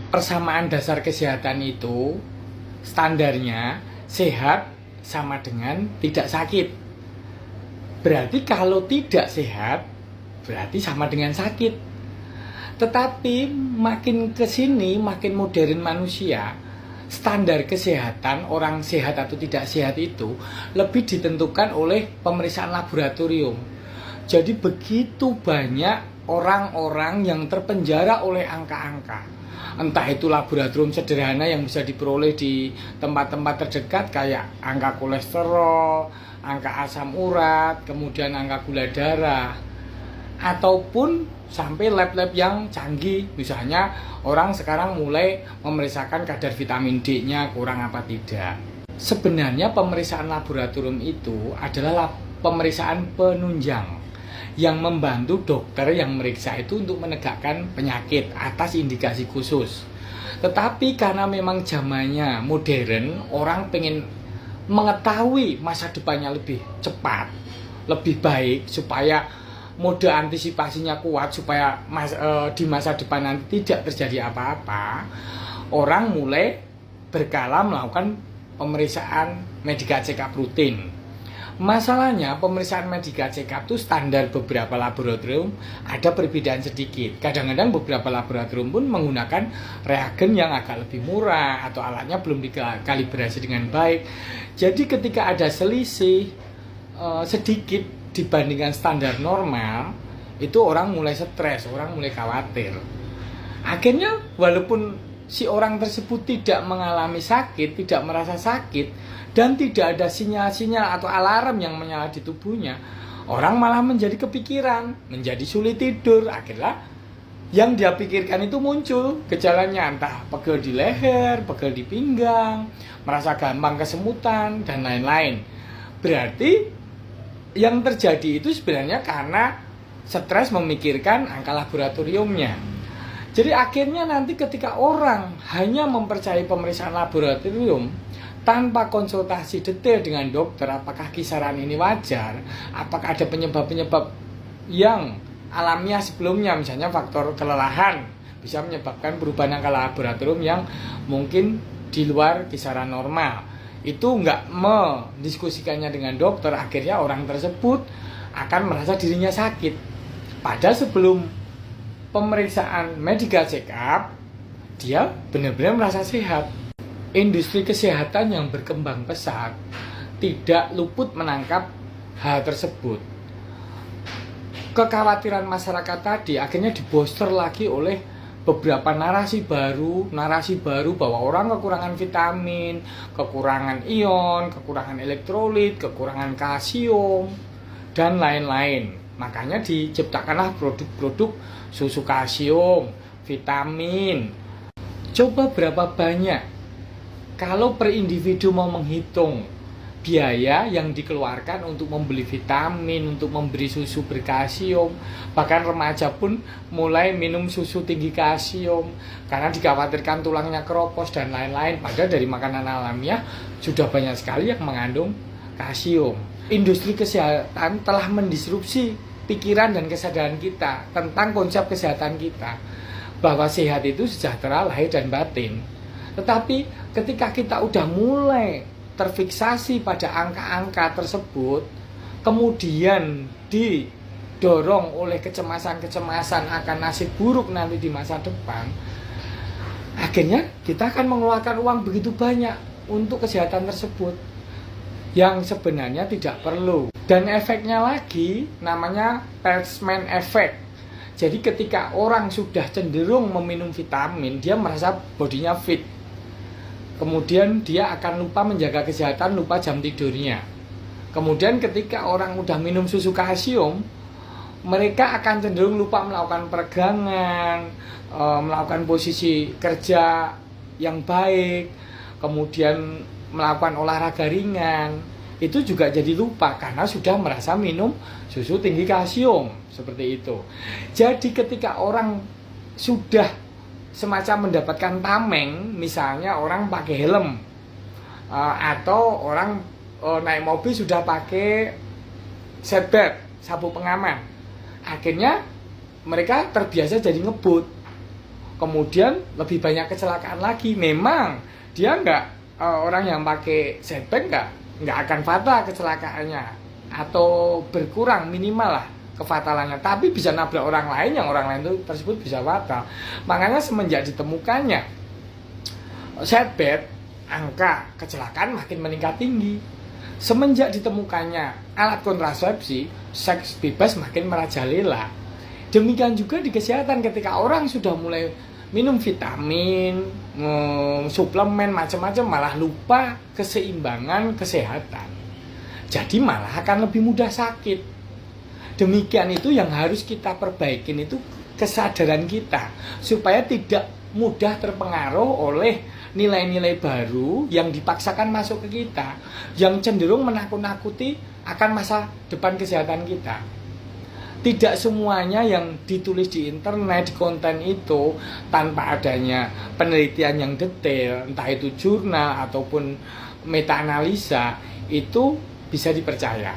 persamaan dasar kesehatan itu standarnya sehat sama dengan tidak sakit. Berarti kalau tidak sehat berarti sama dengan sakit. Tetapi makin kesini, makin modern manusia, standar kesehatan orang sehat atau tidak sehat itu lebih ditentukan oleh pemeriksaan laboratorium. Jadi begitu banyak orang-orang yang terpenjara oleh angka-angka. Entah itu laboratorium sederhana yang bisa diperoleh di tempat-tempat terdekat kayak angka kolesterol, angka asam urat, kemudian angka gula darah, ataupun sampai lab-lab yang canggih. Misalnya orang sekarang mulai memeriksakan kadar vitamin D-nya kurang apa tidak. Sebenarnya pemeriksaan laboratorium itu adalah pemeriksaan penunjang yang membantu dokter yang meriksa itu untuk menegakkan penyakit atas indikasi khusus. Tetapi karena memang zamannya modern, orang pengen mengetahui masa depannya lebih cepat, lebih baik, supaya mode antisipasinya kuat, supaya di masa depan nanti tidak terjadi apa-apa. Orang mulai berkala melakukan pemeriksaan medical check-up rutin. Masalahnya pemeriksaan medical check-up itu standar beberapa laboratorium ada perbedaan sedikit. Kadang-kadang beberapa laboratorium pun menggunakan reagen yang agak lebih murah atau alatnya belum dikalibrasi dengan baik. Jadi ketika ada selisih sedikit dibandingkan standar normal, itu orang mulai stres, orang mulai khawatir. Akhirnya walaupun si orang tersebut tidak mengalami sakit, tidak merasa sakit, dan tidak ada sinyal-sinyal atau alarm yang menyala di tubuhnya, orang malah menjadi kepikiran, menjadi sulit tidur. Akhirnya yang dia pikirkan itu muncul gejalanya, entah pegel di leher, pegel di pinggang, merasa gampang kesemutan, dan lain-lain. Berarti yang terjadi itu sebenarnya karena stres memikirkan angka laboratoriumnya. Jadi akhirnya nanti ketika orang hanya mempercayai pemeriksaan laboratorium tanpa konsultasi detail dengan dokter, apakah kisaran ini wajar, apakah ada penyebab-penyebab yang alamiah sebelumnya, misalnya faktor kelelahan bisa menyebabkan perubahan angka laboratorium yang mungkin di luar kisaran normal. Itu nggak mendiskusikannya dengan dokter, akhirnya orang tersebut akan merasa dirinya sakit. Padahal sebelum pemeriksaan medical check up, dia benar-benar merasa sehat. Industri kesehatan yang berkembang pesat tidak luput menangkap hal tersebut. Kekhawatiran masyarakat tadi akhirnya dibooster lagi oleh beberapa narasi baru bahwa orang kekurangan vitamin, kekurangan ion, kekurangan elektrolit, kekurangan kalsium, dan lain-lain. Makanya diciptakanlah produk-produk susu kalsium, vitamin. Coba berapa banyak kalau per individu mau menghitung biaya yang dikeluarkan untuk membeli vitamin, untuk memberi susu berkalsium. Bahkan remaja pun mulai minum susu tinggi kalsium karena dikhawatirkan tulangnya keropos dan lain-lain. Padahal dari makanan alamiah sudah banyak sekali yang mengandung kalsium. Industri kesehatan telah mendisrupsi pikiran dan kesadaran kita tentang konsep kesehatan kita, bahwa sehat itu sejahtera lahir dan batin. Tetapi ketika kita udah mulai terfiksasi pada angka-angka tersebut, kemudian didorong oleh kecemasan-kecemasan akan nasib buruk nanti di masa depan, akhirnya kita akan mengeluarkan uang begitu banyak untuk kesehatan tersebut yang sebenarnya tidak perlu. Dan efeknya lagi namanya Perlman effect. Jadi ketika orang sudah cenderung meminum vitamin, dia merasa bodinya fit. Kemudian dia akan lupa menjaga kesehatan, lupa jam tidurnya. Kemudian ketika orang udah minum susu kalsium, mereka akan cenderung lupa melakukan peregangan, melakukan posisi kerja yang baik, kemudian melakukan olahraga ringan. Itu juga jadi lupa karena sudah merasa minum susu tinggi kalsium, seperti itu. Jadi ketika orang sudah semacam mendapatkan tameng, misalnya orang pakai helm, atau orang naik mobil sudah pakai seatbelt, sabuk pengaman, akhirnya mereka terbiasa jadi ngebut. kemudian lebih banyak kecelakaan lagi. Memang dia orang yang pakai setback nggak akan fatal kecelakaannya, atau berkurang minimal lah kefatalannya, tapi bisa nabrak orang lain yang orang lain itu tersebut bisa fatal. Makanya semenjak ditemukannya seatbelt, angka kecelakaan makin meningkat tinggi. Semenjak ditemukannya alat kontrasepsi, seks bebas makin merajalela. Demikian juga di kesehatan, ketika orang sudah mulai minum vitamin, suplemen macam-macam, malah lupa keseimbangan kesehatan. Jadi malah akan lebih mudah sakit. Demikian itu yang harus kita perbaikin, itu kesadaran kita, supaya tidak mudah terpengaruh oleh nilai-nilai baru yang dipaksakan masuk ke kita, yang cenderung menakut-nakuti akan masa depan kesehatan kita. Tidak semuanya yang ditulis di internet, di konten itu, tanpa adanya penelitian yang detail, entah itu jurnal ataupun meta-analisa, itu bisa dipercaya.